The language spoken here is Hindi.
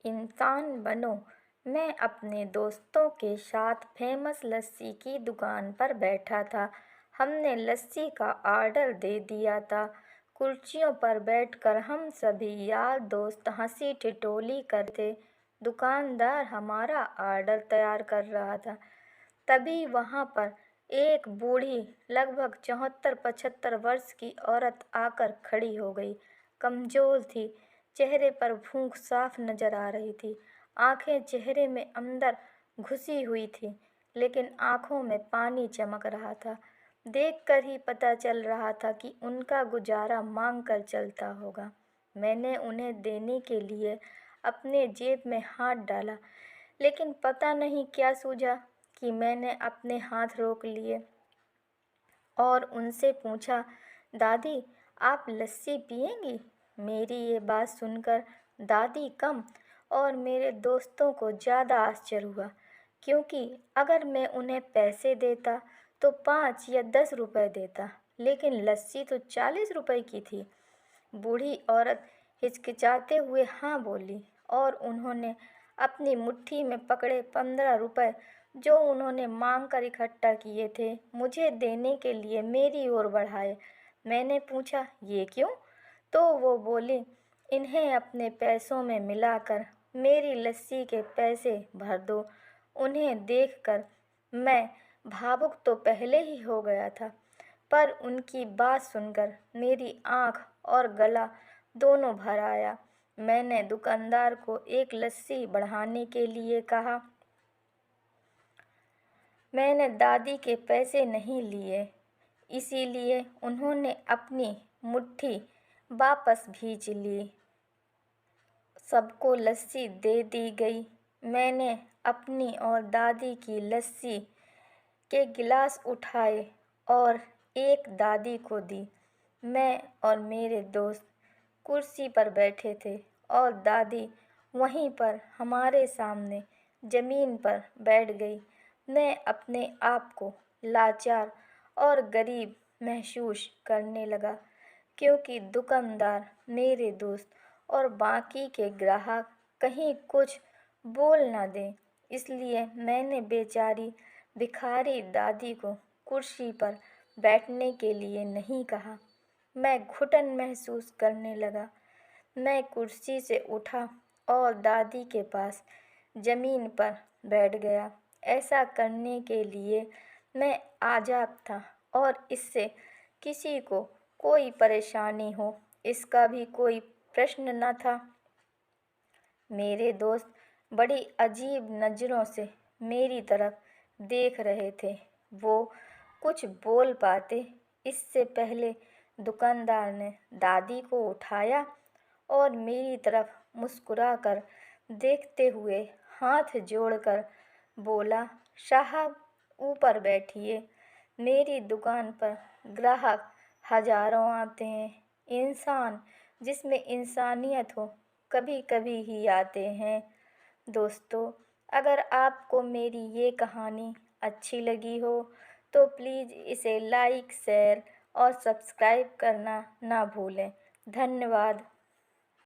इंसान बनो। मैं अपने दोस्तों के साथ फेमस लस्सी की दुकान पर बैठा था। हमने लस्सी का ऑर्डर दे दिया था। कुर्सियों पर बैठकर हम सभी यार दोस्त हंसी ठिठोली करते। दुकानदार हमारा ऑर्डर तैयार कर रहा था। तभी वहाँ पर एक बूढ़ी लगभग 74-75 वर्ष की औरत आकर खड़ी हो गई। कमजोर थी, चेहरे पर भूख साफ नजर आ रही थी। आंखें चेहरे में अंदर घुसी हुई थी, लेकिन आंखों में पानी चमक रहा था। देखकर ही पता चल रहा था कि उनका गुजारा मांग कर चलता होगा। मैंने उन्हें देने के लिए अपने जेब में हाथ डाला, लेकिन पता नहीं क्या सूझा कि मैंने अपने हाथ रोक लिए और उनसे पूछा, दादी, आप लस्सी पिएंगी? मेरी ये बात सुनकर दादी कम और मेरे दोस्तों को ज़्यादा आश्चर्य हुआ, क्योंकि अगर मैं उन्हें पैसे देता तो 5 या 10 रुपए देता, लेकिन लस्सी तो 40 रुपए की थी। बूढ़ी औरत हिचकिचाते हुए हाँ बोली और उन्होंने अपनी मुट्ठी में पकड़े 15 रुपए जो उन्होंने मांग कर इकट्ठा किए थे, मुझे देने के लिए मेरी ओर बढ़ाए। मैंने पूछा, ये क्यों? तो वो बोली, इन्हें अपने पैसों में मिलाकर मेरी लस्सी के पैसे भर दो। उन्हें देखकर मैं भावुक तो पहले ही हो गया था, पर उनकी बात सुनकर मेरी आँख और गला दोनों भर आया। मैंने दुकानदार को एक लस्सी बढ़ाने के लिए कहा। मैंने दादी के पैसे नहीं लिए, इसीलिए उन्होंने अपनी मुट्ठी वापस खींच ली। सबको लस्सी दे दी गई। मैंने अपनी और दादी की लस्सी के गिलास उठाए और एक दादी को दी। मैं और मेरे दोस्त कुर्सी पर बैठे थे और दादी वहीं पर हमारे सामने ज़मीन पर बैठ गई। मैं अपने आप को लाचार और गरीब महसूस करने लगा, क्योंकि दुकानदार, मेरे दोस्त और बाकी के ग्राहक कहीं कुछ बोल न दें। इसलिए मैंने बेचारी भिखारी दादी को कुर्सी पर बैठने के लिए नहीं कहा। मैं घुटन महसूस करने लगा। मैं कुर्सी से उठा और दादी के पास ज़मीन पर बैठ गया। ऐसा करने के लिए मैं आज़ाद था और इससे किसी को कोई परेशानी हो, इसका भी कोई प्रश्न न था। मेरे दोस्त बड़ी अजीब नज़रों से मेरी तरफ देख रहे थे। वो कुछ बोल पाते इससे पहले दुकानदार ने दादी को उठाया और मेरी तरफ मुस्कुराकर देखते हुए हाथ जोड़कर बोला, साहब, ऊपर बैठिए। मेरी दुकान पर ग्राहक हजारों आते हैं। इंसान जिसमें इंसानियत हो कभी कभी ही आते हैं। दोस्तों, अगर आपको मेरी ये कहानी अच्छी लगी हो तो प्लीज़ इसे लाइक, शेयर और सब्सक्राइब करना ना भूलें। धन्यवाद।